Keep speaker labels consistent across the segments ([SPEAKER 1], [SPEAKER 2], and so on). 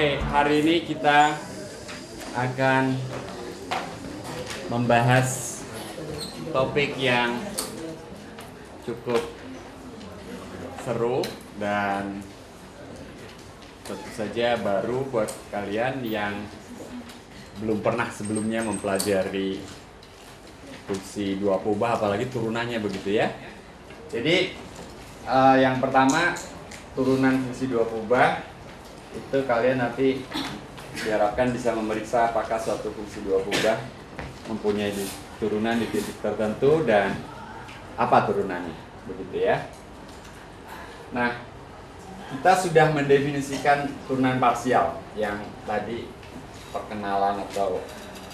[SPEAKER 1] Oke, hari ini kita akan membahas topik yang cukup seru dan tentu saja baru buat kalian yang belum pernah sebelumnya mempelajari fungsi dua kubah, apalagi turunannya begitu ya. Jadi yang pertama, turunan fungsi dua kubah itu kalian nanti diharapkan bisa memeriksa apakah suatu fungsi dua kubah mempunyai turunan di titik tertentu dan apa turunannya, begitu ya. Nah, kita sudah mendefinisikan turunan parsial yang tadi perkenalan atau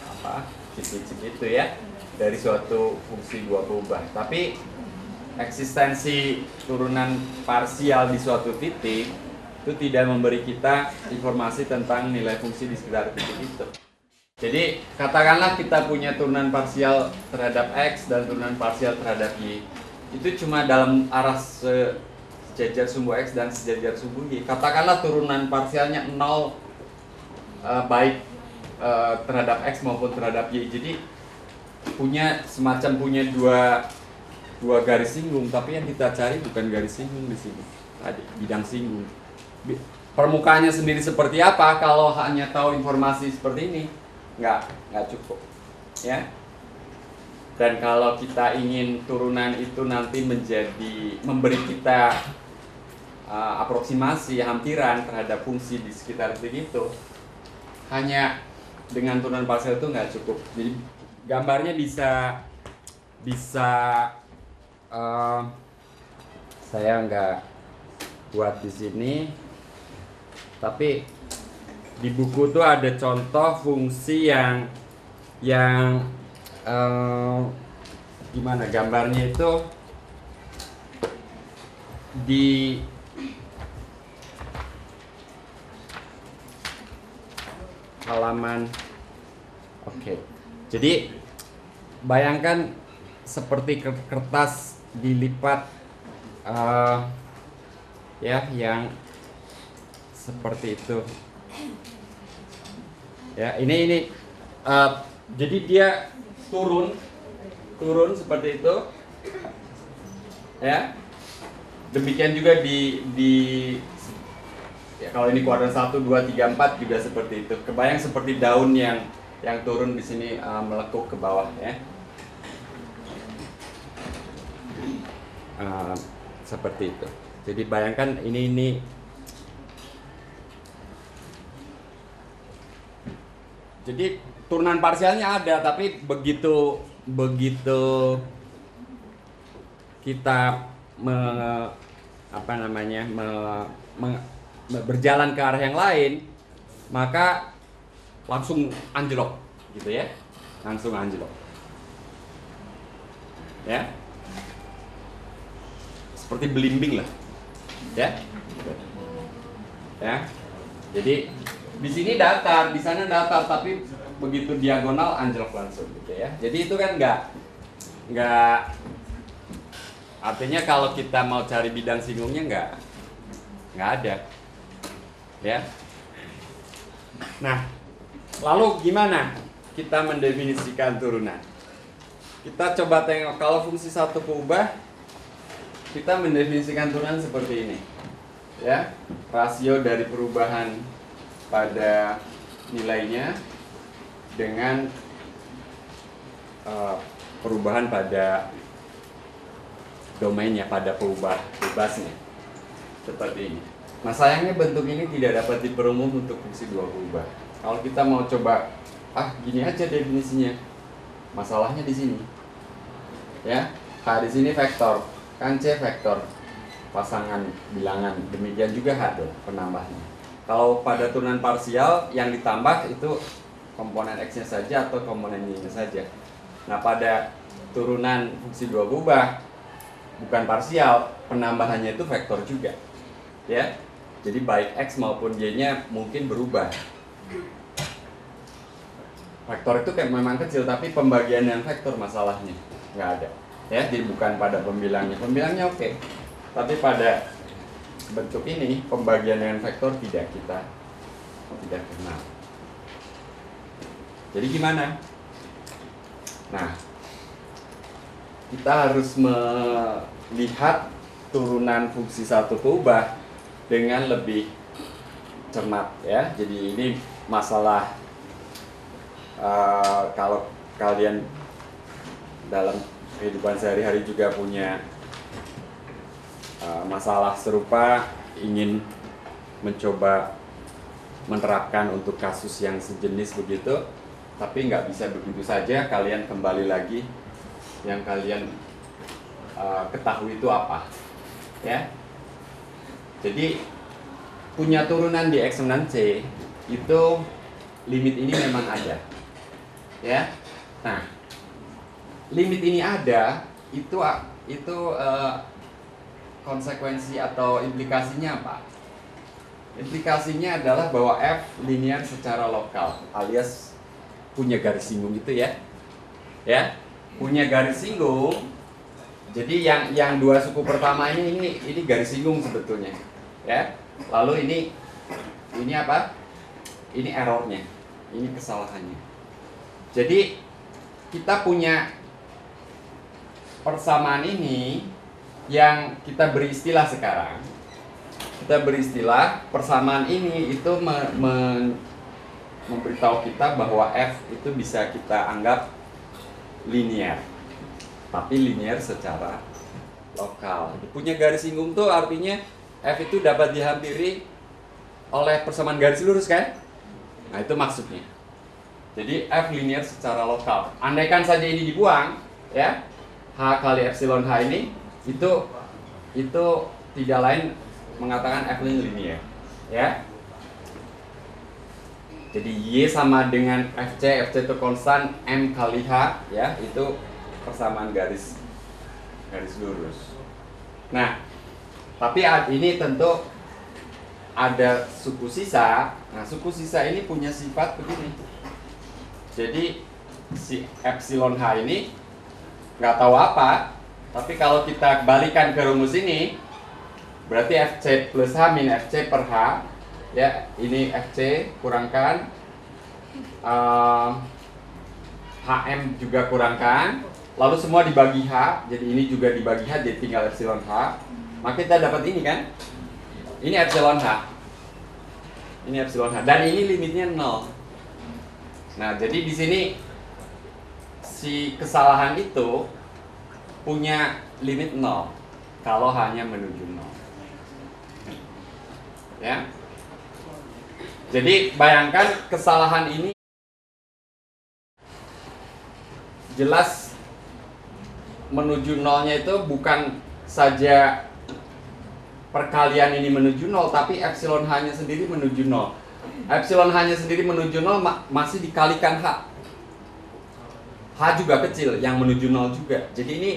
[SPEAKER 1] apa cip-cip itu ya dari suatu fungsi dua kubah. Tapi eksistensi turunan parsial di suatu titik itu tidak memberi kita informasi tentang nilai fungsi di sekitar titik itu. Jadi katakanlah kita punya turunan parsial terhadap X dan turunan parsial terhadap Y. Itu cuma dalam arah sejajar sumbu X dan sejajar sumbu Y. Katakanlah turunan parsialnya 0 baik terhadap X maupun terhadap Y. Jadi punya dua garis singgung, tapi yang kita cari bukan garis singgung di sini. Tadi bidang singgung. Permukaannya sendiri seperti apa, kalau hanya tahu informasi seperti ini nggak cukup ya. Dan kalau kita ingin turunan itu nanti memberi kita aproksimasi hampiran terhadap fungsi di sekitar titik itu, hanya dengan turunan parsial itu nggak cukup. Jadi gambarnya bisa saya nggak buat di sini, tapi di buku tuh ada contoh fungsi yang gimana gambarnya itu di halaman. Oke. Jadi bayangkan seperti kertas dilipat ya, yang seperti itu ya. Ini jadi dia turun seperti itu ya. Demikian juga di ya, kalau ini kuadran 1, 2, 3, 4 juga seperti itu. Kebayang seperti daun yang turun di sini melekuk ke bawah ya. Seperti itu. Jadi bayangkan ini jadi turunan parsialnya ada, tapi begitu kita berjalan ke arah yang lain, maka langsung anjlok gitu ya. Langsung anjlok. Ya. Seperti belimbing lah. Ya. Ya. Jadi di sini datar, di sana datar, tapi begitu diagonal anjlok langsung gitu ya. Jadi itu kan nggak artinya kalau kita mau cari bidang singgungnya nggak ada ya. Nah, lalu gimana kita mendefinisikan turunan? Kita coba tengok, kalau fungsi satu kubah kita mendefinisikan turunan seperti ini ya. Rasio dari perubahan pada nilainya dengan perubahan pada domainnya, pada bebasnya seperti ini. Nah, sayangnya bentuk ini tidak dapat diperumum untuk fungsi dua kubah. Kalau kita mau coba gini aja definisinya, masalahnya di sini ya. H di sini vektor, kan C vektor pasangan bilangan, demikian juga H penambahnya. Kalau pada turunan parsial yang ditambah itu komponen X-nya saja atau komponen Y-nya saja. Nah, pada turunan fungsi dua kubah bukan parsial, penambahannya itu vektor juga. Ya. Jadi baik X maupun Y-nya mungkin berubah. Vektor itu kayak memang kecil, tapi pembagian yang vektor masalahnya nggak ada. Ya, jadi bukan pada pembilangnya. Pembilangnya oke. Tapi pada bentuk ini pembagian dengan vektor tidak kita tidak kenal. Jadi gimana? Nah, kita harus melihat turunan fungsi satu kubah dengan lebih cermat ya. Jadi ini masalah kalau kalian dalam kehidupan sehari-hari juga punya masalah serupa, ingin mencoba menerapkan untuk kasus yang sejenis begitu, tapi nggak bisa begitu saja. Kalian kembali lagi yang kalian ketahui itu apa ya. Jadi punya turunan di eksponen-C itu limit ini memang ada ya. Nah, limit ini ada itu konsekuensi atau implikasinya apa? Implikasinya adalah bahwa f linear secara lokal, alias punya garis singgung itu ya. Ya, punya garis singgung. Jadi yang dua suku pertama ini garis singgung sebetulnya. Ya. Lalu ini apa? Ini errornya. Ini kesalahannya. Jadi kita punya persamaan ini yang kita beri istilah sekarang. Kita beri istilah persamaan ini itu memberitahu kita bahwa f itu bisa kita anggap linear, tapi linear secara lokal. Punya garis singgung tuh artinya f itu dapat dihampiri oleh persamaan garis lurus kan? Nah itu maksudnya. Jadi f linear secara lokal. Andaikan saja ini dibuang, ya, h kali epsilon h ini itu tidak lain mengatakan f linear, ya. Jadi y sama dengan fc itu konstan m kali h, ya, itu persamaan garis lurus. Nah, tapi ini tentu ada suku sisa. Nah, suku sisa ini punya sifat begini. Jadi si epsilon h ini nggak tahu apa, tapi kalau kita balikan ke rumus ini, berarti fc plus h min fc per h, ya, ini fc kurangkan hm juga kurangkan, lalu semua dibagi h, jadi ini juga dibagi h, jadi tinggal epsilon h. Maka kita dapat ini kan, ini epsilon h, dan ini limitnya 0. Nah, jadi di sini si kesalahan itu punya limit 0 kalau hanya menuju 0. Ya. Jadi bayangkan kesalahan ini jelas menuju 0-nya itu bukan saja perkalian ini menuju 0, tapi epsilon h-nya sendiri menuju 0. Epsilon h-nya sendiri menuju 0 masih dikalikan h. H juga kecil, yang menuju 0 juga. Jadi ini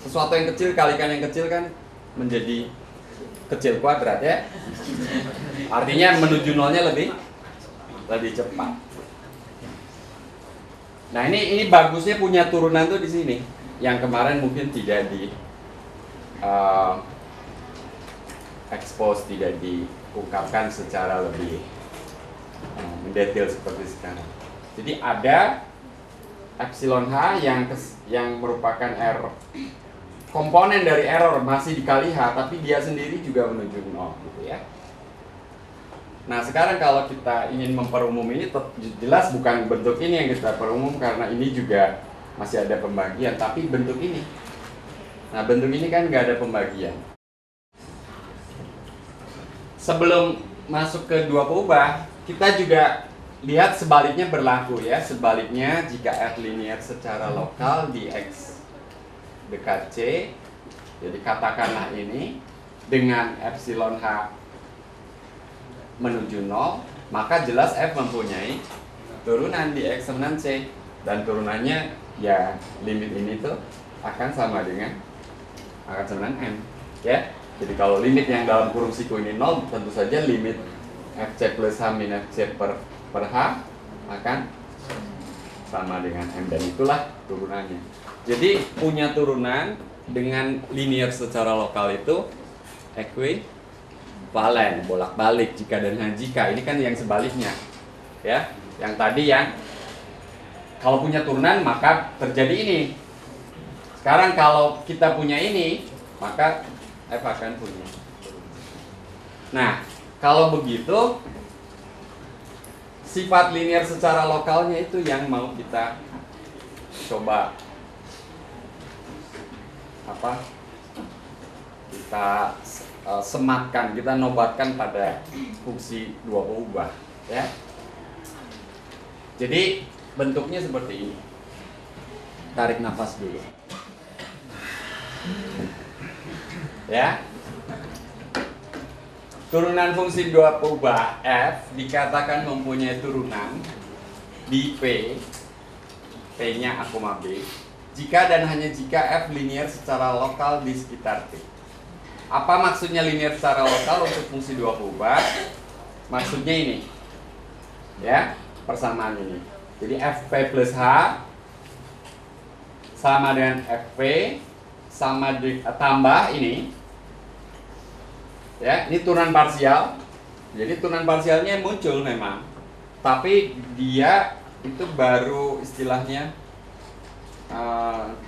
[SPEAKER 1] sesuatu yang kecil kalikan yang kecil kan menjadi kecil kuadrat, ya. Artinya menuju 0-nya lebih cepat. Nah, ini bagusnya punya turunan tuh di sini. Yang kemarin mungkin tidak di expose, tidak diungkapkan secara lebih mendetail seperti sekarang. Jadi ada epsilon h yang merupakan error, komponen dari error masih dikali h, tapi dia sendiri juga menuju 0 gitu ya. Nah, sekarang kalau kita ingin memperumum ini, jelas bukan bentuk ini yang kita perumum karena ini juga masih ada pembagian, tapi bentuk ini. Nah, bentuk ini kan nggak ada pembagian. Sebelum masuk ke dua kubah, kita juga lihat sebaliknya berlaku ya. Sebaliknya jika f linear secara lokal di x dekat c, jadi katakanlah ini dengan epsilon h menuju 0, maka jelas f mempunyai turunan di eksponen c, dan turunannya ya limit ini tuh akan sama dengan dengan m, ya. Jadi kalau limit yang dalam kurung siku ini 0, tentu saja limit fc plus h min fc per h akan sama dengan m, dan itulah turunannya. Jadi punya turunan dengan linear secara lokal itu ekuivalen, bolak-balik, jika dan hanya jika. Ini kan yang sebaliknya, ya. Yang tadi yang kalau punya turunan maka terjadi ini. Sekarang kalau kita punya ini, maka F akan punya. Nah, kalau begitu, sifat linear secara lokalnya itu yang mau kita coba kita sematkan, kita nobatkan pada fungsi dua peubah, ya. Jadi bentuknya seperti ini. Tarik nafas dulu, ya. Turunan fungsi dua peubah f dikatakan mempunyai turunan di P, P-nya A, B, jika dan hanya jika f linear secara lokal di sekitar P. Apa maksudnya linear secara lokal untuk fungsi dua peubah? Maksudnya ini, ya, persamaan ini. Jadi fp plus h sama dengan fp sama tambah ini. Ya, ini turunan parsial. Jadi turunan parsialnya muncul memang, tapi dia itu baru istilahnya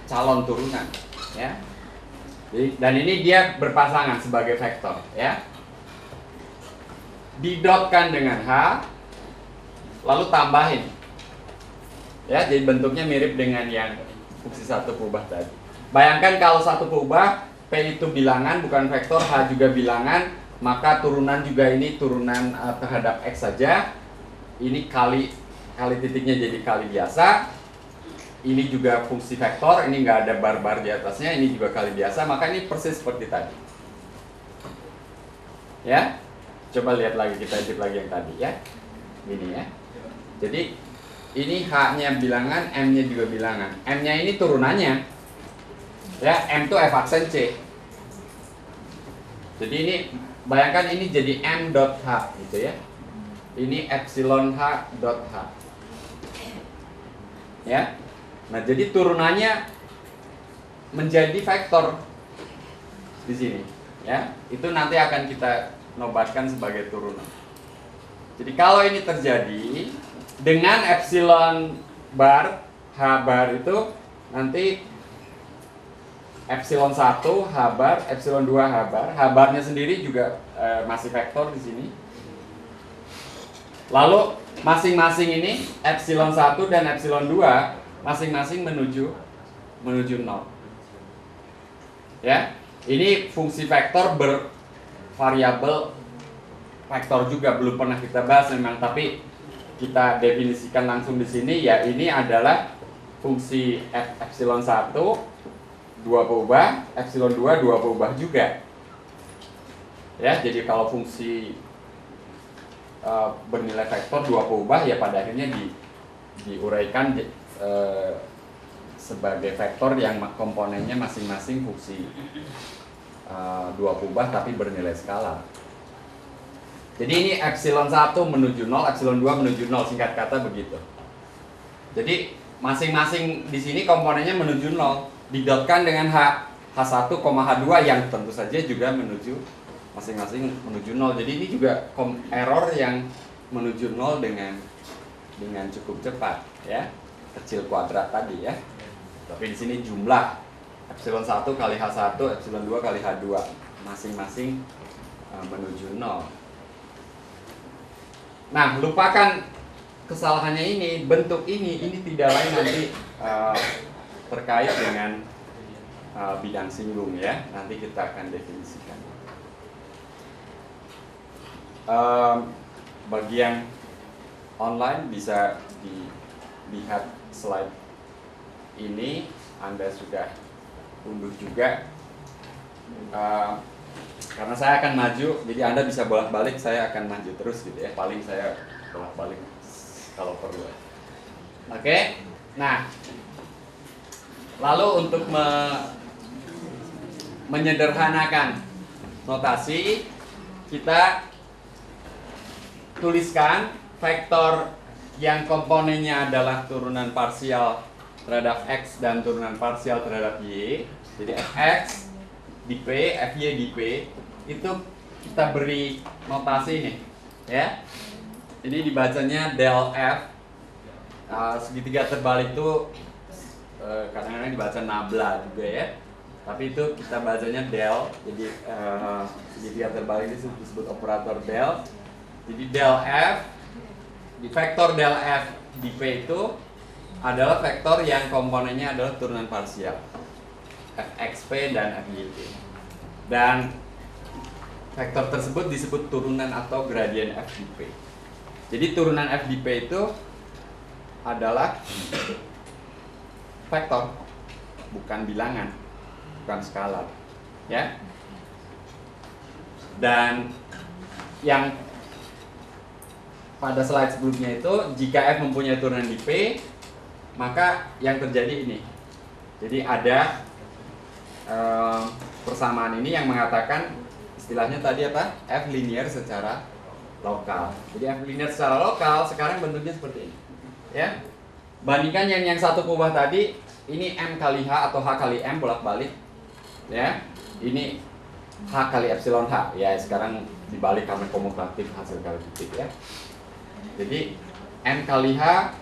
[SPEAKER 1] calon turunan, ya. Jadi, dan ini dia berpasangan sebagai vektor, ya. Didotkan dengan h, lalu tambahin, ya. Jadi bentuknya mirip dengan yang fungsi satu peubah tadi. Bayangkan kalau satu peubah P itu bilangan bukan vektor, H juga bilangan, maka turunan juga ini turunan terhadap X saja. Ini kali titiknya jadi kali biasa. Ini juga fungsi vektor, ini nggak ada bar-bar di atasnya, ini juga kali biasa, maka ini persis seperti tadi. Ya, coba lihat lagi, kita edit lagi yang tadi, ya. Ini, ya. Jadi ini H-nya bilangan, M-nya juga bilangan. M-nya ini turunannya, ya, M itu F aksen C. Jadi ini bayangkan ini jadi M dot H gitu, ya. Ini epsilon H dot H. Ya. Nah, jadi turunannya menjadi vektor di sini, ya. Itu nanti akan kita nobatkan sebagai turunan. Jadi kalau ini terjadi dengan epsilon bar H bar itu nanti epsilon 1 H bar, epsilon 2 H bar. H barnya sendiri juga masih vektor di sini. Lalu masing-masing ini epsilon 1 dan epsilon 2 masing-masing menuju 0. Ya. Ini fungsi vektor bervariabel vektor juga, belum pernah kita bahas memang, tapi kita definisikan langsung di sini, ya. Ini adalah fungsi epsilon 1 dua peubah, epsilon 2 dua peubah juga. Ya, jadi kalau fungsi bernilai vektor dua peubah, ya pada akhirnya diuraikan sebagai vektor yang komponennya masing-masing fungsi dua peubah tapi bernilai skalar. Jadi ini epsilon 1 menuju 0, epsilon 2 menuju 0, singkat kata begitu. Jadi masing-masing di sini komponennya menuju 0, didotkan dengan H1, H2 yang tentu saja juga menuju masing-masing menuju 0. Jadi ini juga error yang menuju 0 dengan cukup cepat, ya. Kecil kuadrat tadi, ya. Tapi di sini jumlah epsilon 1 kali H1, epsilon 2 kali H2 masing-masing menuju 0. Nah, lupakan kesalahannya ini, bentuk ini tidak lain nanti terkait dengan bidang singgung, ya. Nanti kita akan definisikan. Bagi yang online bisa dilihat slide ini, Anda sudah unduh juga. Karena saya akan maju, jadi Anda bisa bolak-balik, saya akan maju terus gitu, ya. Paling saya bolak-balik kalau perlu. Oke. Nah, lalu untuk menyederhanakan notasi, kita tuliskan vektor yang komponennya adalah turunan parsial terhadap X dan turunan parsial terhadap Y. Jadi Fx di P, Fy di P itu kita beri notasi nih, ya. Ini dibacanya del F. Segitiga terbalik itu kadang-kadang dibaca nabla juga ya. Tapi itu kita bacanya del. Jadi segitiga terbalik itu disebut operator del. Jadi del F, di vektor del F di P itu adalah vektor yang komponennya adalah turunan parsial, Fxp dan Fyp. Dan vektor tersebut disebut turunan atau gradien F di P. Jadi turunan F di P itu adalah vektor, bukan bilangan, bukan skalar, ya. Dan yang pada slide sebelumnya itu, jika F mempunyai turunan di P, maka yang terjadi ini. Jadi ada persamaan ini yang mengatakan, istilahnya tadi apa? F linear secara lokal. Jadi F linear secara lokal sekarang bentuknya seperti ini, ya. Bandingkan yang satu kubah tadi, ini M kali H atau H kali M bolak-balik, ya. Ini H kali epsilon H, ya. Sekarang dibalik karena komutatif hasil kalifitif, ya. Jadi M kali H,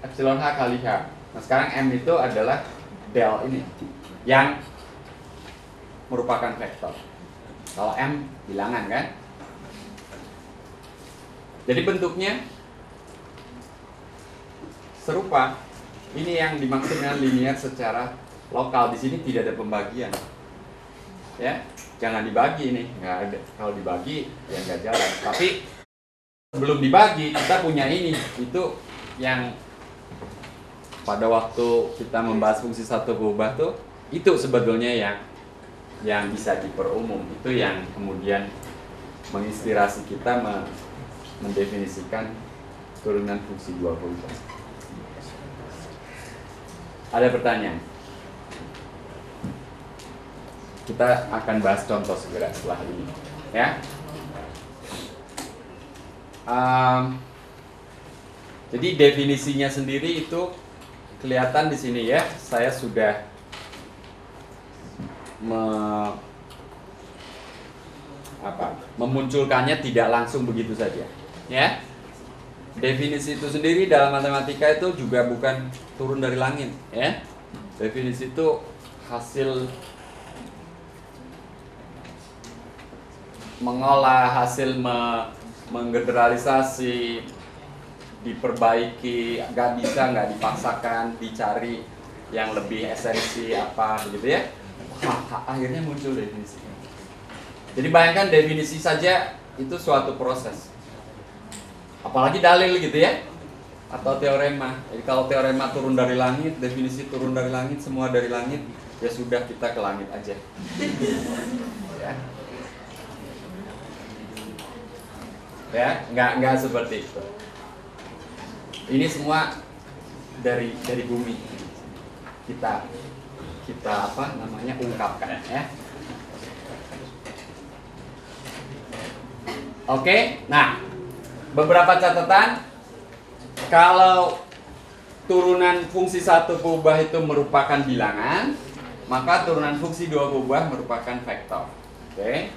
[SPEAKER 1] epsilon H kali H. Nah sekarang M itu adalah del ini, yang merupakan vektor. Kalau M bilangan kan. Jadi bentuknya serupa. Ini yang dimaksud dengan linear secara lokal. Di sini tidak ada pembagian, ya. Jangan dibagi ini, nggak ada. Kalau dibagi ya nggak jalan. Tapi sebelum dibagi kita punya ini, itu yang pada waktu kita membahas fungsi satu berubah tuh, itu sebetulnya yang bisa diperumum, itu yang kemudian menginspirasi kita mendefinisikan turunan fungsi dua berubah. Ada pertanyaan? Kita akan bahas contoh segera setelah ini, ya. Jadi definisinya sendiri itu kelihatan di sini ya. Saya sudah memunculkannya tidak langsung begitu saja, ya. Definisi itu sendiri dalam matematika itu juga bukan turun dari langit, ya. Definisi itu hasil mengolah, hasil menggeneralisasi, diperbaiki, nggak dipaksakan, dicari yang lebih esensi apa begitu ya. Akhirnya muncul definisi. Jadi bayangkan definisi saja itu suatu proses. Apalagi dalil gitu ya, atau teorema. Jadi kalau teorema turun dari langit, definisi turun dari langit, semua dari langit, ya sudah kita ke langit aja. Ya. Ya, nggak seperti itu. Ini semua dari bumi. Kita ungkapkan ya. Oke, nah beberapa catatan. Kalau turunan fungsi satu kubah itu merupakan bilangan, maka turunan fungsi dua kubah merupakan vektor. Oke,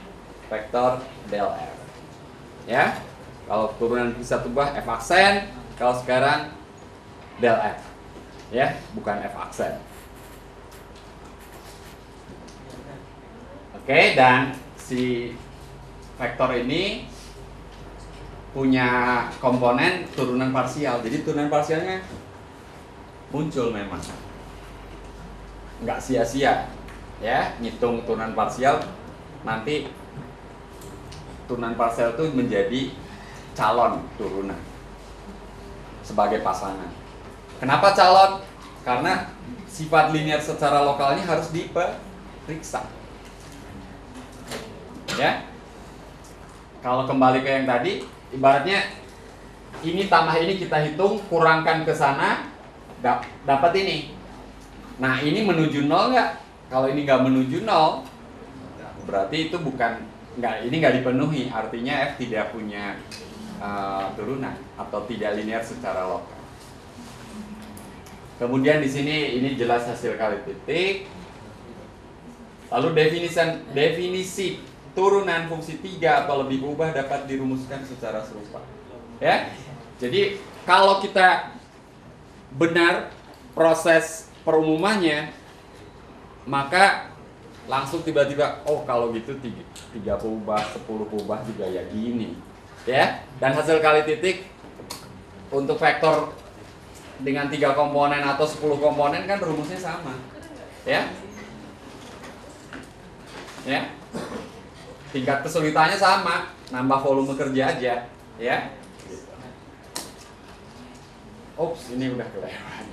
[SPEAKER 1] vektor del F. Ya, kalau turunan fungsi satu kubah F aksen, kalau sekarang del F, ya, bukan F aksen. Oke, dan si vektor ini punya komponen turunan parsial. Jadi turunan parsialnya muncul memang. Nggak sia-sia ya ngitung turunan parsial. Nanti turunan parsial itu menjadi calon turunan sebagai pasangan. Kenapa calon? Karena sifat linear secara lokalnya harus diperiksa. Ya. Kalau kembali ke yang tadi, ibaratnya ini tambah ini kita hitung, kurangkan ke sana, dapat ini. Nah ini menuju nol nggak? Kalau ini nggak menuju nol, berarti itu ini nggak dipenuhi. Artinya F tidak punya turunan atau tidak linear secara lokal. Kemudian di sini ini jelas hasil kali titik. Lalu definisi turunan fungsi 3 atau lebih ubah dapat dirumuskan secara serupa. Ya. Jadi kalau kita benar proses perumumannya, maka langsung tiba-tiba, oh kalau gitu 3 ubah, 10 ubah juga ya gini. Ya. Dan hasil kali titik untuk vektor dengan 3 komponen atau 10 komponen kan rumusnya sama. Ya. Ya. Tingkat kesulitannya sama, nambah volume kerja aja, ya. Ups, ini udah kelewat.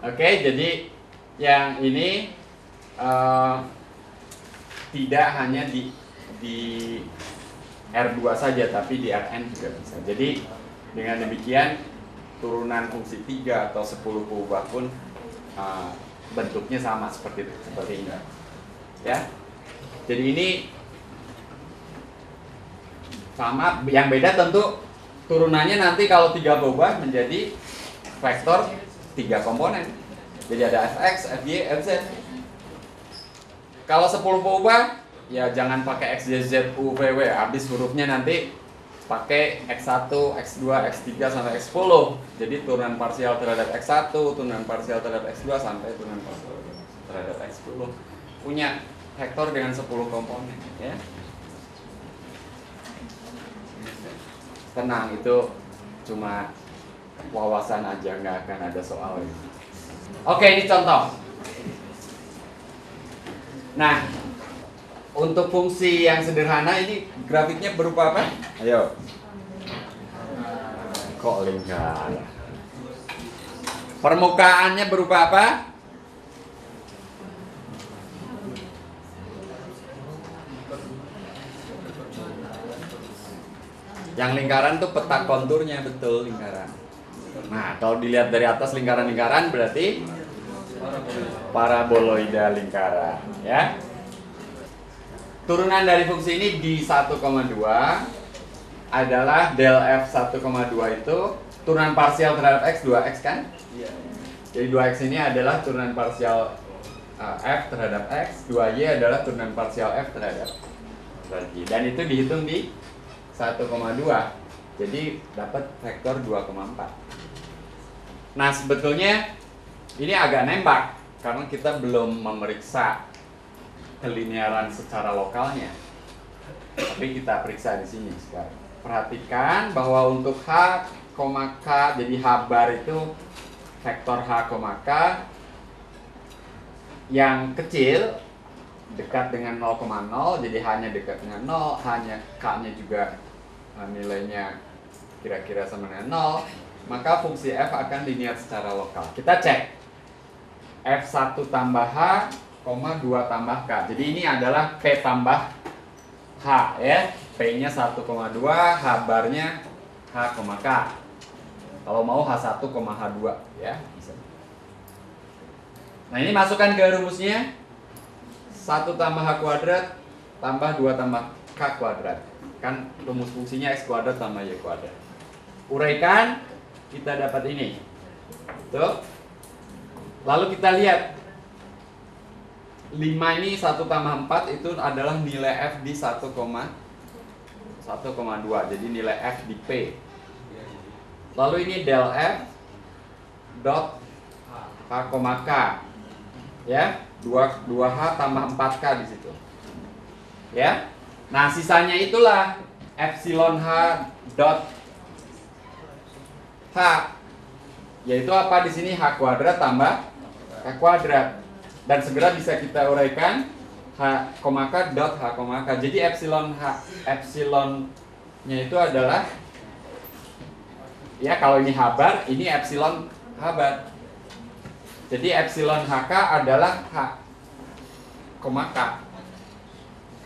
[SPEAKER 1] Oke, jadi yang ini tidak hanya di R2 saja, tapi di Rn juga bisa. Jadi dengan demikian turunan fungsi 3 atau 10 ubah pun bentuknya sama seperti ini. Ya. Jadi ini sama, yang beda tentu turunannya nanti kalau 3 ubah menjadi vektor 3 komponen. Jadi ada fx, fy, fz. Kalau 10 ubah, ya jangan pakai x, y, z, u, v, w. Habis hurufnya nanti pakai x1, x2, x3 sampai x10. Jadi turunan parsial terhadap x1, turunan parsial terhadap x2 sampai turunan parsial terhadap x10. Punya vektor dengan 10 komponen, ya. Tenang, itu cuma wawasan aja, nggak akan ada soal ini. Oke, ini contoh. Nah, untuk fungsi yang sederhana ini grafiknya berupa apa? Ayo. Kok lingkaran? Permukaannya berupa apa? Yang lingkaran tuh peta konturnya, betul, lingkaran. Nah, kalau dilihat dari atas lingkaran-lingkaran berarti paraboloida lingkaran, ya. Turunan dari fungsi ini di 1,2 adalah del f 1,2 itu turunan parsial terhadap x 2x kan? Iya. Jadi 2x ini adalah turunan parsial f terhadap x, 2y adalah turunan parsial f terhadap y. Dan itu dihitung di 1,2. Jadi dapat vektor 2,4. Nah, sebetulnya ini agak nembak karena kita belum memeriksa kelinearan secara lokalnya. Tapi kita periksa di sini sekarang. Perhatikan bahwa untuk h, k, jadi h bar itu vektor h, k yang kecil dekat dengan 0,0, jadi hanya dekat dengan 0, hanya k-nya juga nilainya kira-kira sama dengan 0, maka fungsi f akan linear secara lokal. Kita cek f1 tambah h, 2 tambah k. Jadi ini adalah p tambah h, ya. P-nya 1,2, h barnya h, k. Kalau mau h1, h2, ya. Bisa. Nah, ini masukkan ke rumusnya. 1 tambah h kuadrat tambah 2 tambah k kuadrat. Kan rumus fungsinya x kuadrat tambah y kuadrat. Uraikan, kita dapat ini. Tuh. Lalu kita lihat 5 ini 1 tambah 4 itu adalah nilai f di 1,2. Jadi nilai f di P. Lalu ini del f dot h, k. Ya, 2h tambah 4k di situ. Ya. Nah, sisanya itulah epsilon h dot h, yaitu apa di sini, h kuadrat tambah k kuadrat. Dan segera bisa kita uraikan h, k dot h, k. Jadi epsilonnya itu adalah, ya kalau ini h bar, ini epsilon h bar. Jadi epsilon hk adalah h, k.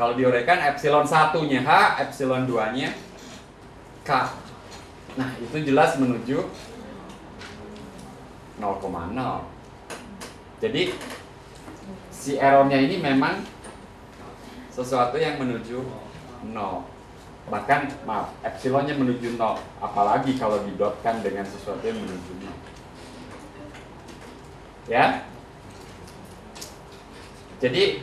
[SPEAKER 1] Kalau diuraikan epsilon 1-nya h, epsilon 2-nya k. Nah, itu jelas menuju 0,0. Jadi si errornya ini memang sesuatu yang menuju 0. Bahkan, maaf, epsilonnya menuju 0. Apalagi kalau didotkan dengan sesuatu yang menuju 0. Ya. Jadi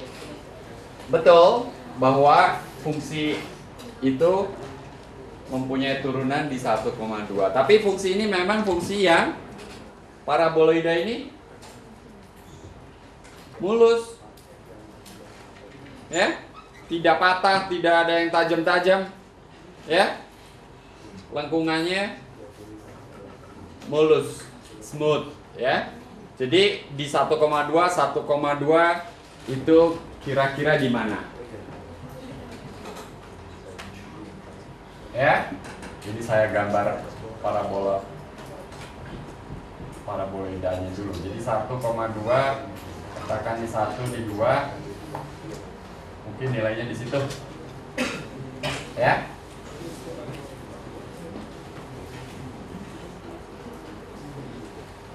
[SPEAKER 1] betul bahwa fungsi itu mempunyai turunan di 1,2. Tapi fungsi ini memang fungsi yang paraboloida ini mulus. Ya, tidak patah, tidak ada yang tajam-tajam. Ya. Lengkungannya mulus, smooth, ya. Jadi di 1,2 itu kira-kira di mana? Ya. Jadi saya gambar paraboloidanya dulu. Jadi 1,2 katakan di 1 di 2. Mungkin nilainya di situ. Ya.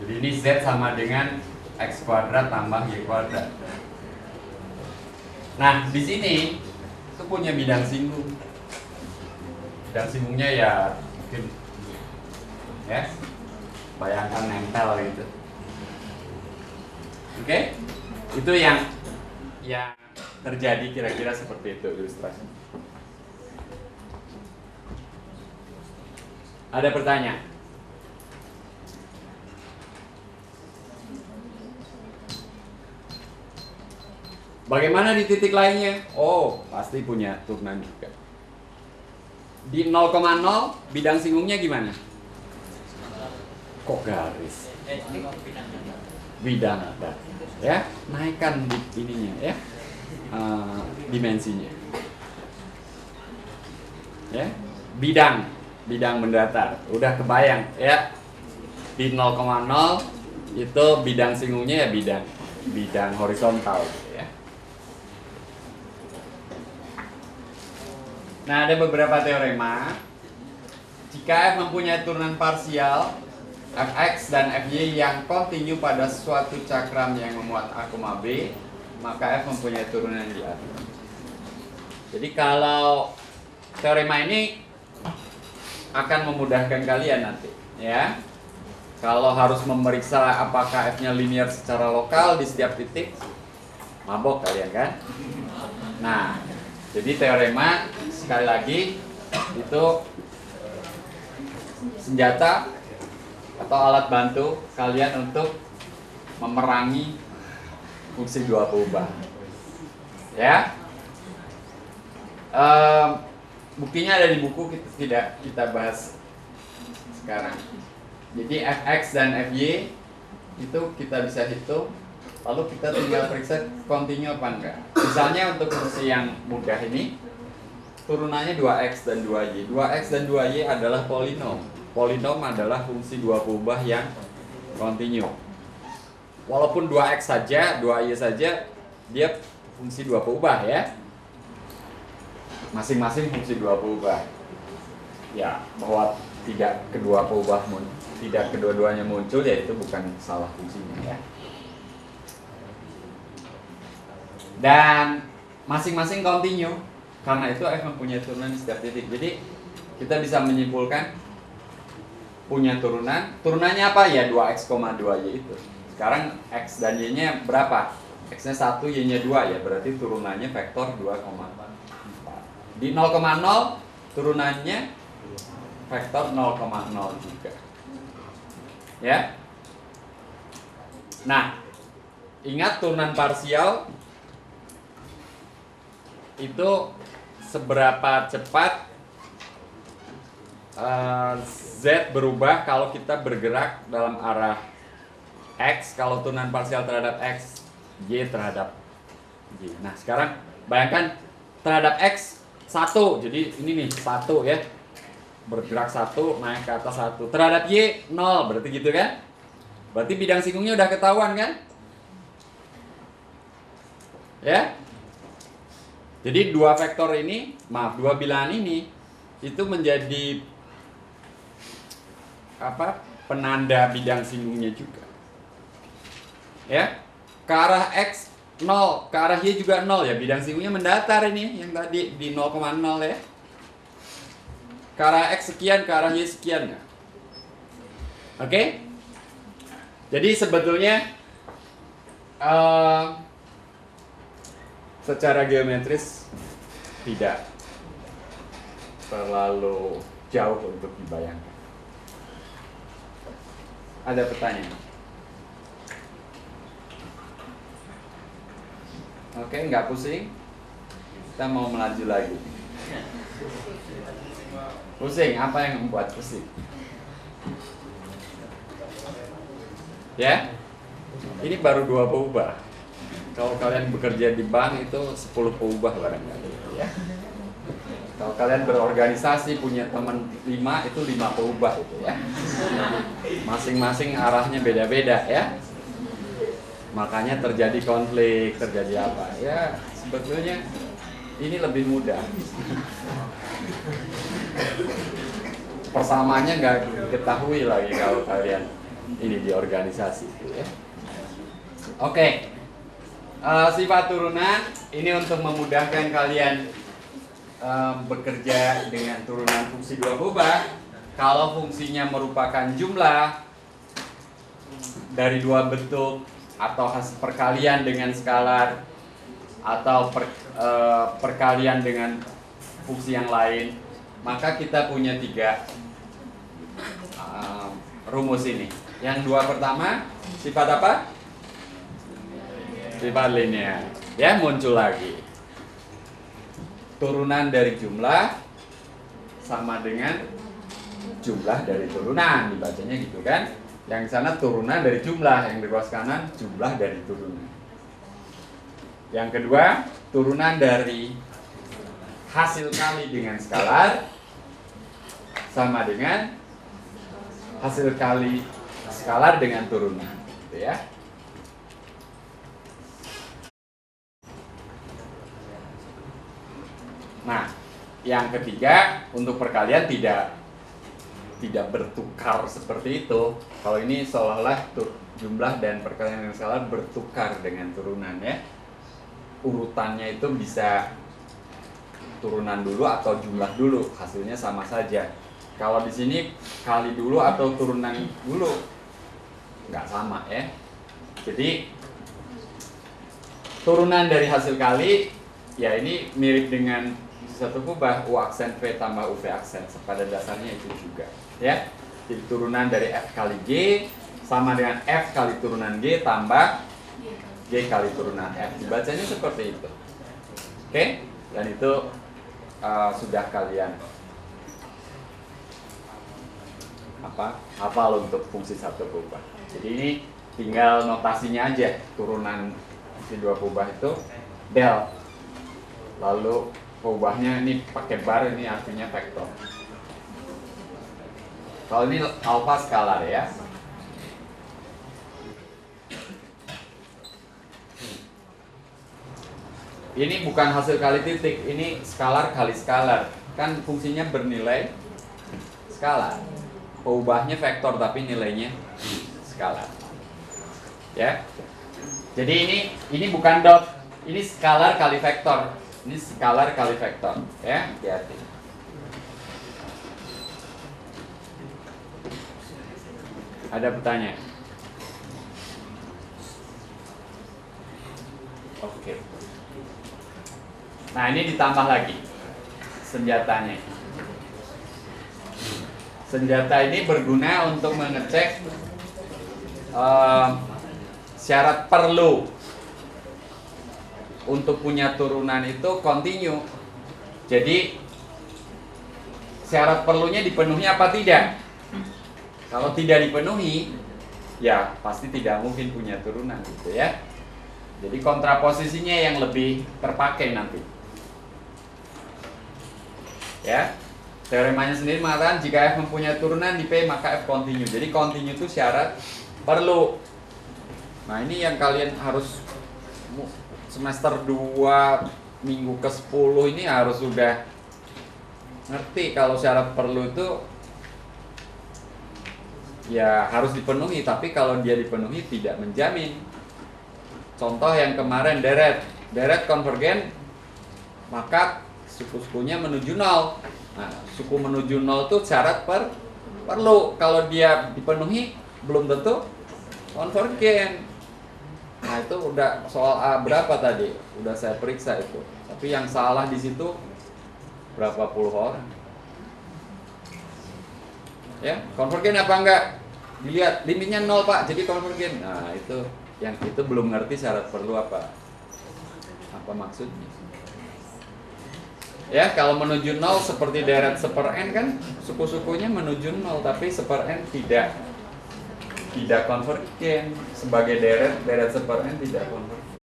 [SPEAKER 1] Jadi ini Z sama dengan X kuadrat tambah Y kuadrat. Nah, di sini itu punya bidang singgung. Bidang singgungnya ya mungkin ya bayangkan nempel gitu. Oke? Itu yang terjadi kira-kira seperti itu ilustrasi. Ada pertanyaan? Bagaimana di titik lainnya? Oh, pasti punya turunan juga. Di 0,0 bidang singgungnya gimana? Kok garis? Bidang ada. Ya, naikkan di ininya ya. Dimensinya. Ya, bidang mendatar. Udah kebayang ya. Di 0,0 itu bidang singgungnya ya bidang horizontal ya. Nah, ada beberapa teorema. Jika F mempunyai turunan parsial Fx dan Fy yang kontinu pada suatu cakram yang memuat A, B, maka F mempunyai turunan di A. Jadi kalau teorema ini akan memudahkan kalian nanti, ya. Kalau harus memeriksa apakah F-nya linear secara lokal di setiap titik, mabok kalian kan? Nah, jadi teorema sekali lagi itu senjata atau alat bantu kalian untuk memerangi fungsi dua peubah. Ya, buktinya ada di buku, kita bahas sekarang. Jadi Fx dan Fy itu kita bisa hitung, lalu kita tinggal periksa kontinu apa enggak. Misalnya untuk fungsi yang mudah ini, turunannya 2x dan 2y. 2x dan 2y adalah polinom. Polinom adalah fungsi dua peubah yang kontinu. Walaupun 2x saja, 2y saja, dia fungsi dua peubah ya. Masing-masing fungsi dua peubah. Ya, bahwa tidak kedua-duanya muncul, ya itu bukan salah fungsinya ya. Dan masing-masing kontinu. Karena itu F mempunyai turunan di setiap titik. Jadi kita bisa menyimpulkan punya turunan. Turunannya apa ya? 2x, 2y itu. Sekarang x dan y-nya berapa? X-nya 1, y-nya 2 ya. Berarti turunannya vektor 2,4. Di 0,0 turunannya vektor 0,0 juga. Ya. Nah, ingat turunan parsial itu seberapa cepat Z berubah kalau kita bergerak dalam arah X, kalau turunan parsial terhadap X, Y terhadap Y. Nah, sekarang bayangkan terhadap X 1, jadi ini nih 1 ya, bergerak 1 naik ke atas 1, terhadap Y 0, berarti gitu kan? Berarti bidang singgungnya udah ketahuan kan? Ya. Jadi dua bilangan ini itu menjadi penanda bidang singgungnya juga. Ya. Ke arah X 0, ke arah Y juga 0 ya, bidang singgungnya mendatar ini yang tadi di 0,0 ya. Ke arah X sekian, ke arah Y sekian ya. Oke? Jadi sebetulnya secara geometris tidak terlalu jauh untuk dibayangkan. Ada pertanyaan? Oke, nggak pusing? Kita mau melaju lagi. Pusing, apa yang membuat pusing? Ya? Ini baru 2 peubah. Kalau kalian bekerja di bank itu 10 peubah barangkali, ya. Kalau kalian berorganisasi punya teman 5 itu 5 peubah itu, ya. Masing-masing arahnya beda-beda, ya. Makanya terjadi konflik, terjadi apa? Ya, sebetulnya ini lebih mudah. Persamanya nggak diketahui lagi kalau kalian ini di organisasi, ya. Oke. Sifat turunan ini untuk memudahkan kalian bekerja dengan turunan fungsi 2 peubah. Kalau fungsinya merupakan jumlah dari 2 bentuk atau hasil perkalian dengan skalar atau perkalian dengan fungsi yang lain, maka kita punya 3 rumus ini. Yang 2 pertama sifat apa? Sifat linear. Ya, muncul lagi. Turunan dari jumlah sama dengan jumlah dari turunan, dibacanya gitu kan? Yang sana turunan dari jumlah, yang di ruas kanan jumlah dari turunan. Yang kedua, turunan dari hasil kali dengan skalar sama dengan hasil kali skalar dengan turunan, gitu ya. Nah, yang ketiga untuk perkalian tidak bertukar seperti itu. Kalau ini seolah-olah jumlah dan perkalian dengan skalar bertukar dengan turunan, ya. Urutannya itu bisa turunan dulu atau jumlah dulu, hasilnya sama saja. Kalau di sini kali dulu atau turunan dulu nggak sama, ya. Jadi turunan dari hasil kali, ya ini mirip dengan satu peubah U aksen V tambah UV aksen, pada dasarnya itu juga, ya. Jadi turunan dari F kali G sama dengan F kali turunan G tambah G kali turunan F. Dibacanya seperti itu. Oke? Dan itu sudah kalian hafal untuk fungsi satu peubah. Jadi ini tinggal notasinya aja. Turunan fungsi 2 peubah itu del. Lalu peubahnya ini pakai bar, ini artinya vektor. Kalau ini alfa skalar, ya. Ini bukan hasil kali titik, ini skalar kali skalar. Kan fungsinya bernilai skalar. Peubahnya vektor tapi nilainya skalar. Ya. Jadi ini bukan dot, ini skalar kali vektor. Ini skalar kali vektor, ya, hati-hati. Ada pertanyaan? Oke. Nah, ini ditambah lagi senjatanya. Senjata ini berguna untuk mengecek syarat perlu untuk punya turunan itu kontinu. Jadi syarat perlunya dipenuhi apa tidak? Kalau tidak dipenuhi, ya pasti tidak mungkin punya turunan, gitu ya. Jadi kontraposisinya yang lebih terpakai nanti. Ya. Teoremanya sendiri mengatakan jika F mempunyai turunan di P maka F kontinu. Jadi kontinu itu syarat perlu. Nah, ini yang kalian harus semester 2 minggu ke-10 ini harus sudah ngerti kalau syarat perlu itu ya harus dipenuhi, tapi kalau dia dipenuhi tidak menjamin. Contoh yang kemarin deret konvergen, maka suku-sukunya menuju 0. Nah, suku menuju 0 itu syarat perlu. Kalau dia dipenuhi belum tentu konvergen. Nah, itu udah soal A berapa tadi? Udah saya periksa itu. Tapi yang salah di situ berapa puluh orang. Ya, konvergen apa enggak? Dilihat limitnya 0 Pak, jadi konvergen. Nah, itu yang itu belum ngerti syarat perlu apa maksudnya. Ya, kalau menuju 0 seperti deret seper n kan suku-sukunya menuju 0, tapi seper n tidak konvergen. Sebagai deret seper n tidak konvergen.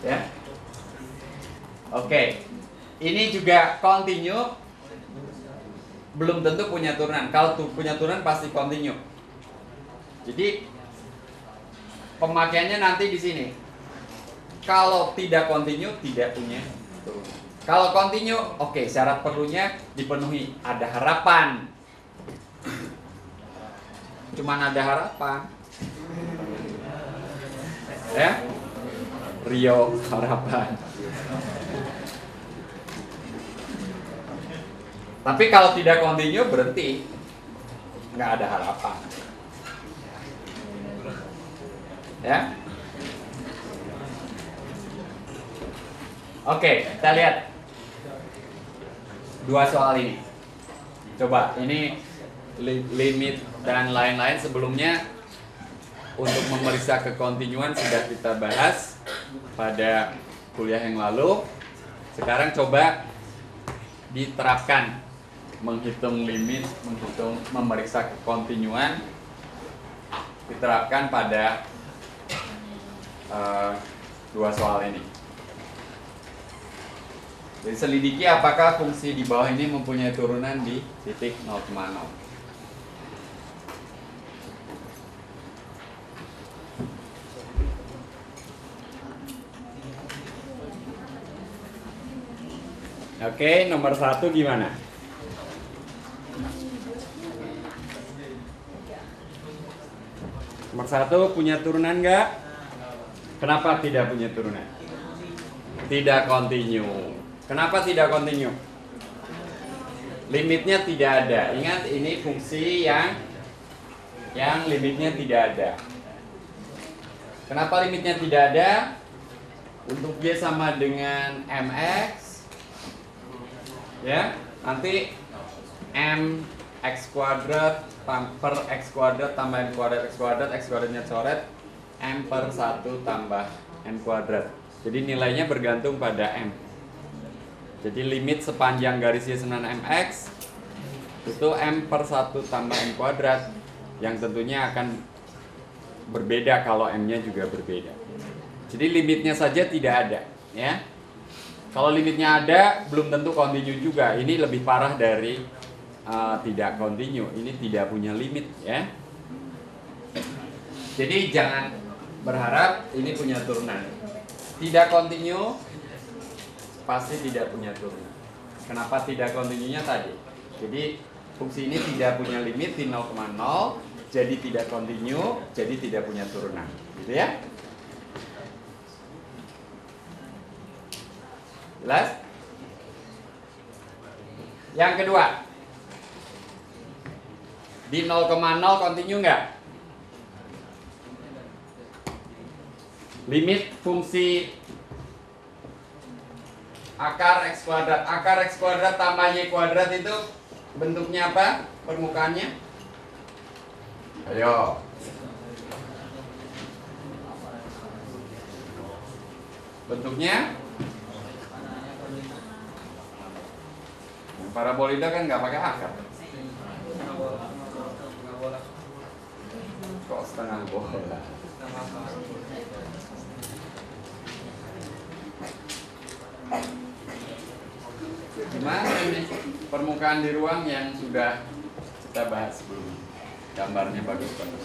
[SPEAKER 1] Ya. Oke. Ini juga continue, belum tentu punya turunan. Kalau punya turunan pasti continue. Jadi pemakaiannya nanti di sini. Kalau tidak continue tidak punya turunan. Kalau continue, oke, syarat perlunya dipenuhi. Ada harapan. Cuman ada harapan. Ya. Rio harapan. Tapi kalau tidak continue berhenti. Nggak ada harapan. Ya. Oke, kita lihat dua soal ini. Coba, ini limit dan lain-lain sebelumnya untuk memeriksa kekontinuan sudah kita bahas pada kuliah yang lalu. Sekarang coba diterapkan menghitung limit, memeriksa kekontinuan, diterapkan pada dua soal ini. Jadi selidiki apakah fungsi di bawah ini mempunyai turunan di titik 0,0. Oke, nomor 1 gimana? Nomor 1 punya turunan nggak? Kenapa tidak punya turunan? Tidak continue. Kenapa tidak continue? Limitnya tidak ada. Ingat, ini fungsi yang limitnya tidak ada. Kenapa limitnya tidak ada? Untuk Y sama dengan MX, ya, nanti MX kuadrat per X kuadrat tambah N kuadrat X kuadrat, X kuadratnya coret, M per 1 tambah N kuadrat. Jadi nilainya bergantung pada M. Jadi limit sepanjang garis Y sama MX itu M per 1 tambah N kuadrat, yang tentunya akan berbeda kalau M-nya juga berbeda. Jadi limitnya saja tidak ada, ya. Kalau limitnya ada, belum tentu continue juga. Ini lebih parah dari tidak continue. Ini tidak punya limit, ya. Jadi jangan berharap ini punya turunan. Tidak continue pasti tidak punya turunan. Kenapa tidak continue-nya tadi? Jadi fungsi ini tidak punya limit di 0,0, jadi tidak continue, jadi tidak punya turunan. Gitu ya? Jelas? Yang kedua, di 0,0 continue nggak? Limit fungsi akar X kuadrat. Akar X kuadrat tambah Y kuadrat itu bentuknya apa? Permukaannya? Ayo. Bentuknya? Parabolida kan nggak pakai akar. Kok setengah bola? Gimana ini permukaan di ruang yang sudah kita bahas sebelumnya? Gambarnya bagus-bagus.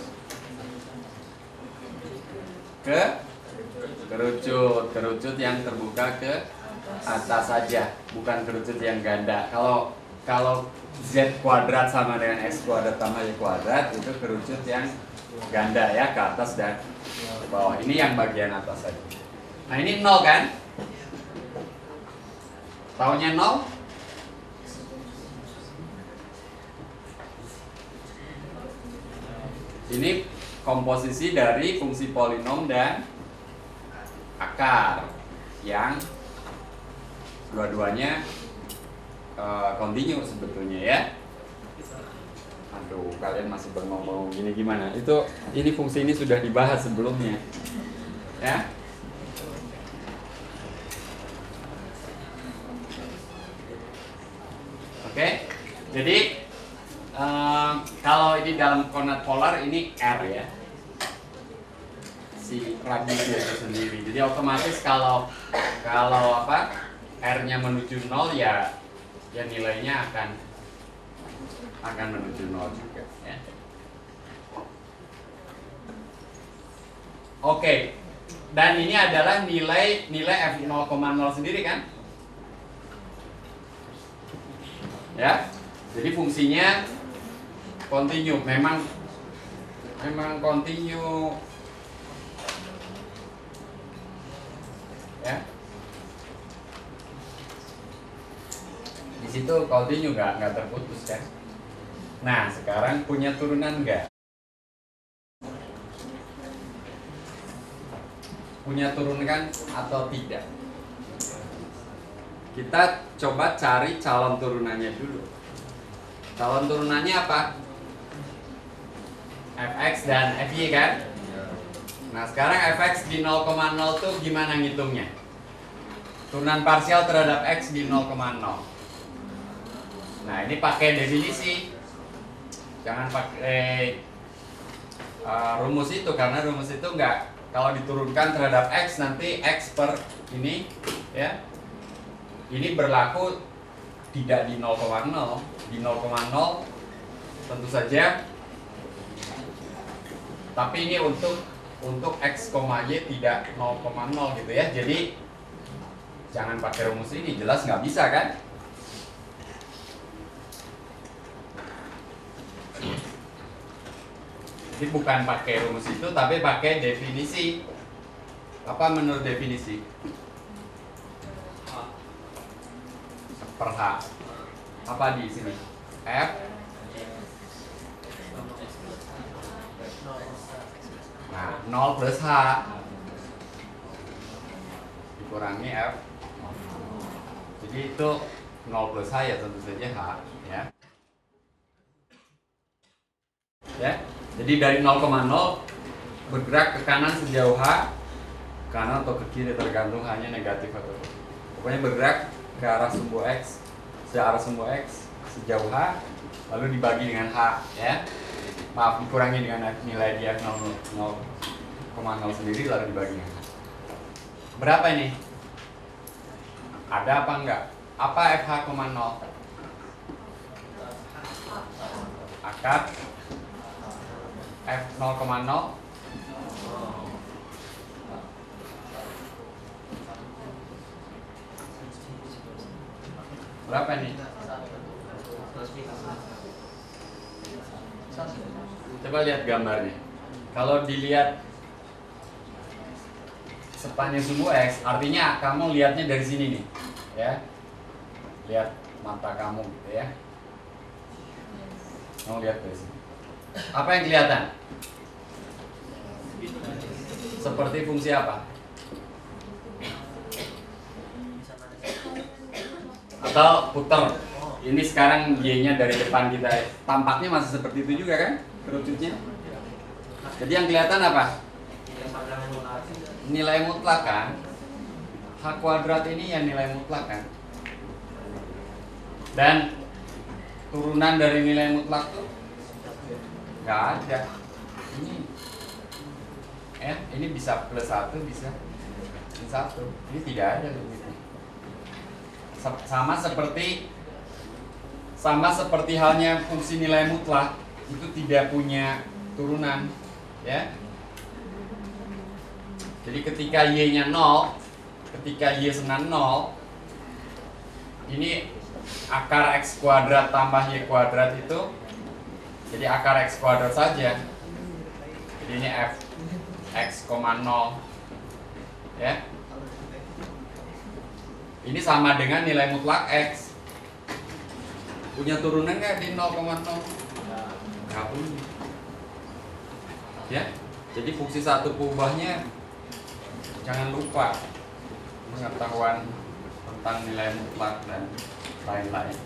[SPEAKER 1] Kerucut yang terbuka ke atas saja, bukan kerucut yang ganda. Kalau Z kuadrat sama dengan X kuadrat tambah Y kuadrat itu kerucut yang ganda, ya, ke atas dan ke bawah. Ini yang bagian atas saja. Nah, ini 0 kan? Taunya 0? Ini komposisi dari fungsi polinom dan akar yang dua-duanya continue sebetulnya ya. Aduh, kalian masih bengong-bengong gini gimana? Ini fungsi ini sudah dibahas sebelumnya, ya. Oke, jadi kalau ini dalam koordinat polar ini R ya, si radiusnya itu sendiri. Jadi otomatis kalau R-nya menuju 0 ya nilainya akan menuju 0 juga ya. Oke. Dan ini adalah nilai F 0,0 sendiri kan? Ya. Jadi fungsinya continue, memang continue ya. Di situ continue nggak terputus kan. Nah, sekarang punya turunan nggak? Punya turunan atau tidak? Kita coba cari calon turunannya dulu. Calon turunannya apa? Fx dan Fy kan? Nah, sekarang Fx di 0,0 tuh gimana ngitungnya? Turunan parsial terhadap X di 0,0. Nah, ini pakai definisi. Jangan pakai rumus itu, karena rumus itu nggak, kalau diturunkan terhadap X nanti X per ini ya, ini berlaku tidak di 0,0. Di 0,0 tentu saja, tapi ini untuk X, Y tidak 0,0 gitu ya. Jadi jangan pakai rumus ini, jelas nggak bisa kan? Jadi bukan pakai rumus itu, tapi pakai definisi. Apa menurut definisi? Per H. Apa di sini? F nah, 0 plus H dikurangi F. Jadi itu 0 plus H ya tentu saja H ya. Ya. Jadi dari 0,0 bergerak ke kanan sejauh H, kanan atau ke kiri tergantung hanya negatif atau pokoknya bergerak ke arah sumbu X, sejauh H, lalu dibagi dengan H ya. Maaf, dikurangi dengan nilai di F 0,0 sendiri lalu dibagi dengan H. Berapa ini? Ada apa enggak? Apa FH, 0? Akar F 0,0 berapa nih? Coba lihat gambarnya. Kalau dilihat sepanjang sumbu X, artinya kamu lihatnya dari sini nih, ya. Lihat mata kamu gitu ya. Kamu lihat dari sini. Apa yang kelihatan? Seperti fungsi apa? Atau putar. Ini sekarang Y-nya dari depan kita. Tampaknya masih seperti itu juga kan? Kerucutnya. Jadi yang kelihatan apa? Nilai mutlak kan? H kuadrat ini yang nilai mutlak kan? Dan turunan dari nilai mutlak tuh nggak ada. Ini bisa plus 1, bisa plus 1. Ini tidak ada begitu. Sama seperti halnya fungsi nilai mutlak itu tidak punya turunan, ya. Jadi ketika Y-nya 0, ketika Y senang 0, ini akar X kuadrat tambah Y kuadrat itu jadi akar X kuadrat saja. Jadi ini F X, 0 ya. Ini sama dengan nilai mutlak X. Punya turunan nggak di 0,0? Nggak punya. Ya, jadi fungsi satu peubahnya jangan lupa pengetahuan tentang nilai mutlak dan lain-lain.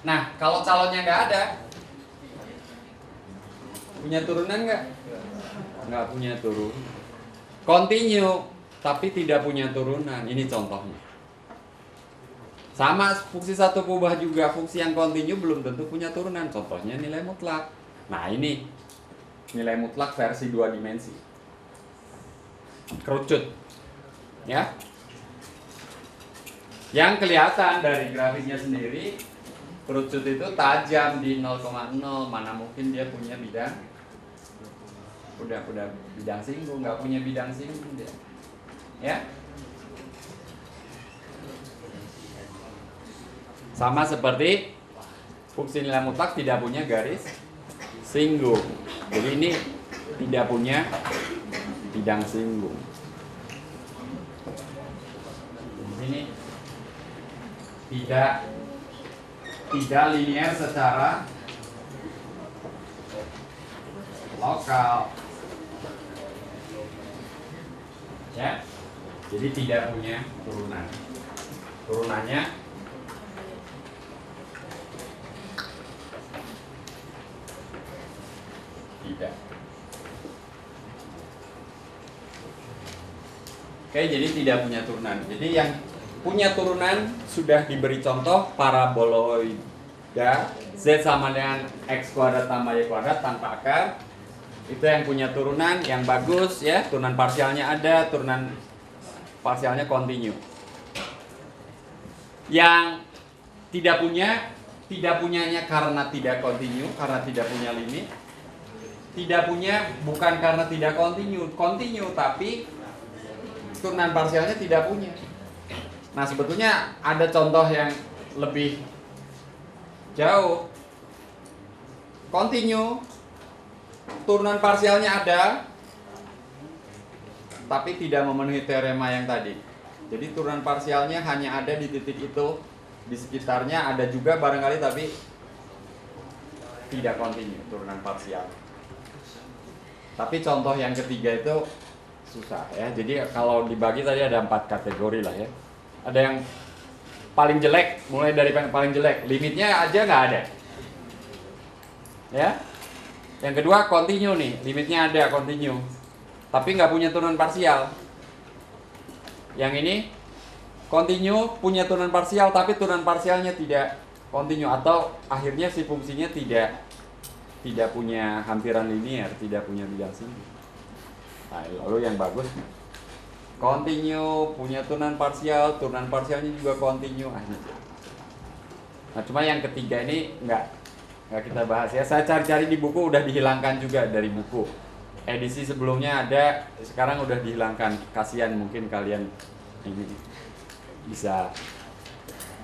[SPEAKER 1] Nah, kalau calonnya nggak ada, punya turunan nggak? Nggak punya turun. Continue, tapi tidak punya turunan. Ini contohnya. Sama fungsi satu kubah juga, fungsi yang continue belum tentu punya turunan. Contohnya nilai mutlak. Nah ini nilai mutlak versi 2 dimensi. Kerucut, ya. Yang kelihatan dari grafiknya sendiri, kerucut itu tajam di 0,0. Mana mungkin dia punya bidang? Udah bidang singgung, nggak punya bidang singgung dia, ya. Sama seperti fungsi nilai mutlak tidak punya garis singgung. Jadi ini tidak punya bidang singgung. Ini tidak linear secara lokal. Ya. Jadi tidak punya turunan. Turunannya tidak. Oke, jadi tidak punya turunan. Jadi yang punya turunan sudah diberi contoh paraboloida Z sama dengan X kuadrat tambah Y kuadrat tanpa akar. Itu yang punya turunan yang bagus ya, turunan parsialnya ada, turunan parsialnya continue. Yang tidak punyanya karena tidak continue, karena tidak punya limit. Tidak punya bukan karena tidak continue tapi turunan parsialnya tidak punya. Nah, sebetulnya ada contoh yang lebih jauh. Continue, turunan parsialnya ada tapi tidak memenuhi teorema yang tadi. Jadi turunan parsialnya hanya ada di titik itu, di sekitarnya ada juga barangkali tapi tidak continue turunan parsial. Tapi contoh yang ketiga itu susah ya. Jadi kalau dibagi tadi ada 4 kategori lah ya. Ada yang paling jelek, mulai dari paling jelek, limitnya aja nggak ada. Ya. Yang kedua continue nih, limitnya ada continue, tapi nggak punya turunan parsial. Yang ini continue punya turunan parsial, tapi turunan parsialnya tidak continue atau akhirnya si fungsinya tidak punya hampiran linear, tidak punya bidang singgung. Nah, lalu yang bagus continue, punya turunan parsial, turunan parsialnya juga continue. Nah, cuma yang ketiga ini nggak kita bahas ya. Saya cari-cari di buku udah dihilangkan juga dari buku. Edisi sebelumnya ada, sekarang udah dihilangkan. Kasihan mungkin kalian ini bisa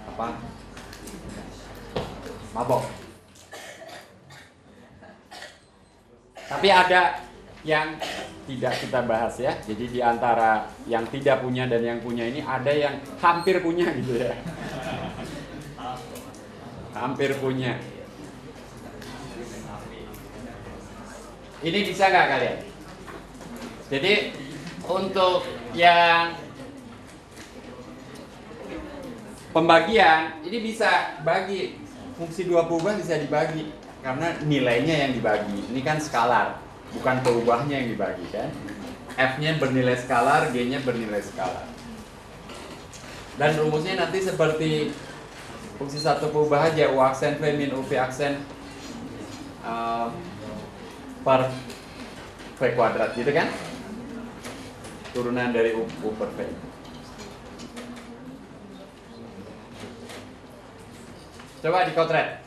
[SPEAKER 1] apa? Mabok. Tapi ada yang tidak kita bahas ya. Jadi di antara yang tidak punya dan yang punya ini ada yang hampir punya gitu ya. Hampir punya. Ini bisa nggak kalian? Jadi untuk yang pembagian ini bisa bagi fungsi dua perubahan bisa dibagi. Karena nilainya yang dibagi. Ini kan skalar, bukan perubahannya yang dibagi kan. F-nya bernilai skalar, G-nya bernilai skalar. Dan rumusnya nanti seperti fungsi satu perubahan aja, U aksen V min UV aksen per V kuadrat gitu kan. Turunan dari U per V. Coba dikotret.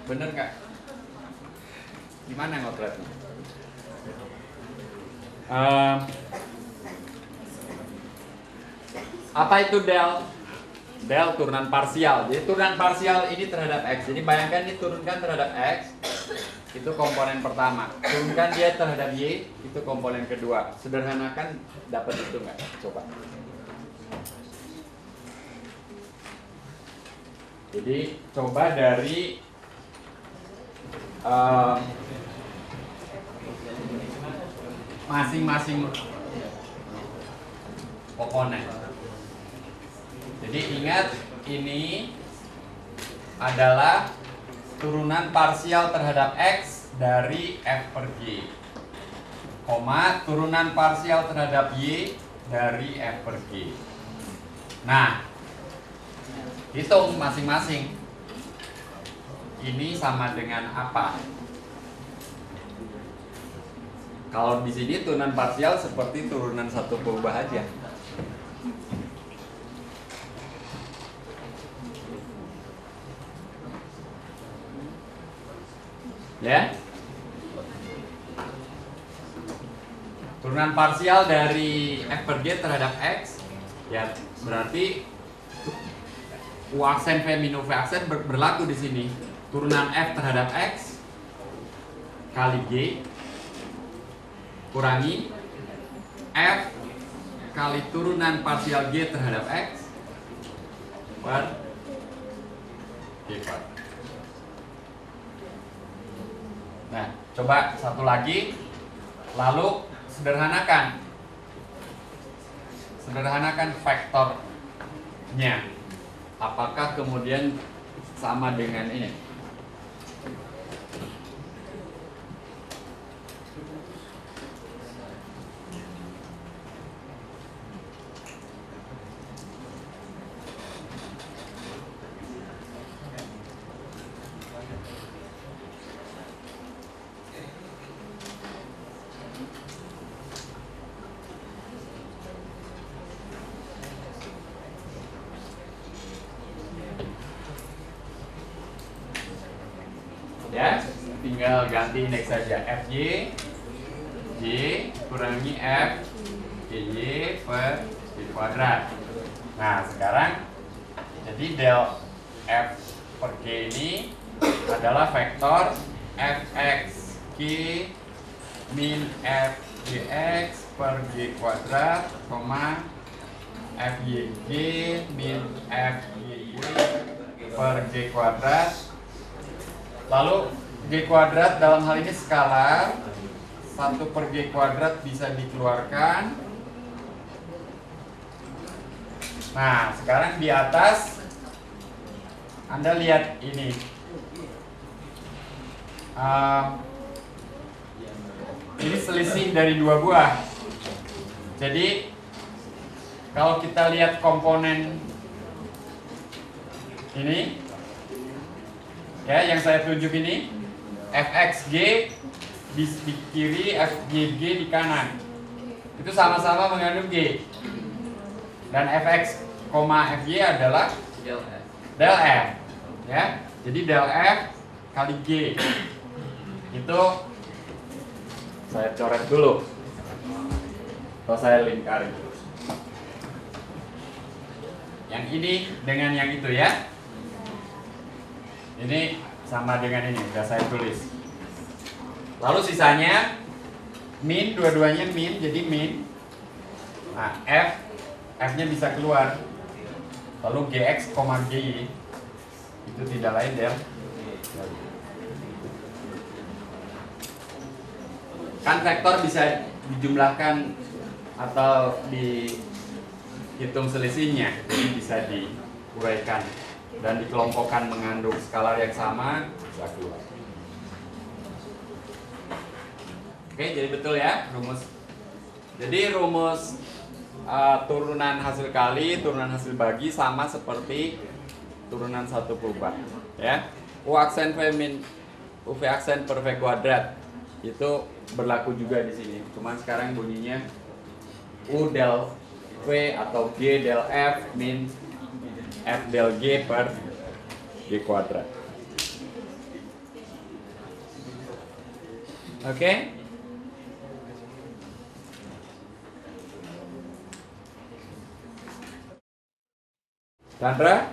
[SPEAKER 1] Bener nggak? Gimana ngotretnya? Apa itu del? Del turunan parsial. Jadi turunan parsial ini terhadap X. Jadi bayangkan ini turunkan terhadap X, itu komponen pertama. Turunkan dia terhadap Y, itu komponen kedua. Sederhanakan, dapat itu nggak? Coba. Jadi coba dari masing-masing komponen. Jadi ingat ini adalah turunan parsial terhadap X dari F per G, koma, turunan parsial terhadap Y dari F per G. Nah, hitung masing-masing. Ini sama dengan apa? Kalau di sini turunan parsial seperti turunan satu purba aja. Ya. Turunan parsial dari F per G terhadap X, ya berarti U aksen V min U V aksen berlaku di sini. Turunan F terhadap X kali G kurangi F kali turunan parsial G terhadap X per G kuadrat. Nah, coba satu lagi, lalu sederhanakan vektornya. Apakah kemudian sama dengan ini? Ya, tinggal ganti indeks saja. FY J kurangi F GY per G kuadrat. Nah, sekarang jadi del F per G ini adalah vektor Fx G min Fgx per G kuadrat, koma Fyg min Fgy per G kuadrat. Lalu G kuadrat dalam hal ini skalar, 1 per G kuadrat bisa dikeluarkan. Nah, sekarang di atas Anda lihat ini, ini selisih dari dua buah. Jadi kalau kita lihat komponen ini, ya, yang saya tunjuk ini, Fxg di kiri, Fgg di kanan, itu sama-sama mengandung G. Dan Fx, Fy adalah del F, ya. Jadi del F kali G. Itu saya coret dulu, atau saya lingkari. Yang ini dengan yang itu, ya. Ini sama dengan ini, sudah saya tulis. Lalu sisanya min, dua-duanya min, jadi min. Nah, F-nya bisa keluar. Lalu Gx, Gy itu tidak lain del. Kan vektor bisa dijumlahkan atau dihitung selisihnya, jadi bisa diuraikan dan dikelompokkan mengandung skalar yang sama, bisa keluar. Oke, jadi betul ya rumus. Jadi rumus turunan hasil kali, turunan hasil bagi sama seperti turunan satu perubahan, ya. U aksen V min UV aksen per V kuadrat itu berlaku juga di sini. Cuman sekarang bunyinya U del V atau G del F min F del G per G kuadrat. Oke? Chandra?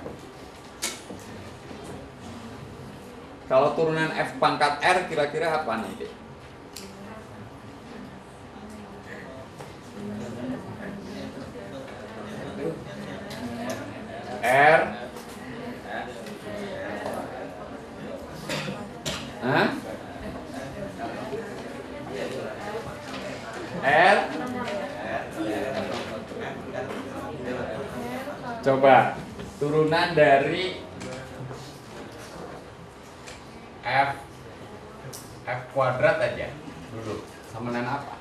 [SPEAKER 1] Kalau turunan F pangkat R kira-kira apa nanti? R Hah? R Coba turunan dari F kuadrat aja dulu. Sama dengan apa?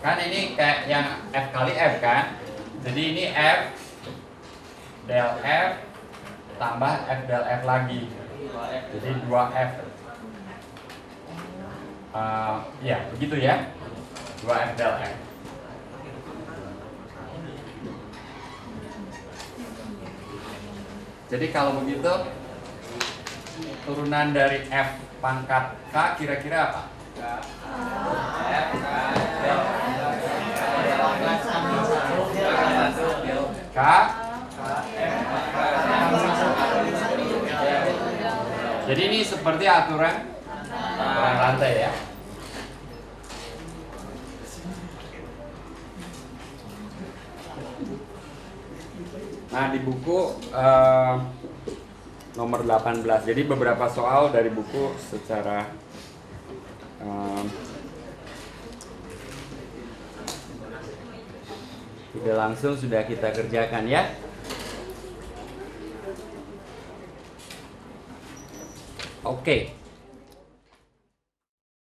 [SPEAKER 1] Kan ini kayak yang F kali F kan. Jadi ini F del F tambah F del F lagi. Jadi 2F. Ya begitu ya. 2F del F. Jadi kalau begitu turunan dari F pangkat K kira-kira apa? K Jadi ini seperti aturan rantai ya. Nah di buku nomor 18. Jadi beberapa soal dari buku secara tidak langsung sudah kita kerjakan ya. Oke.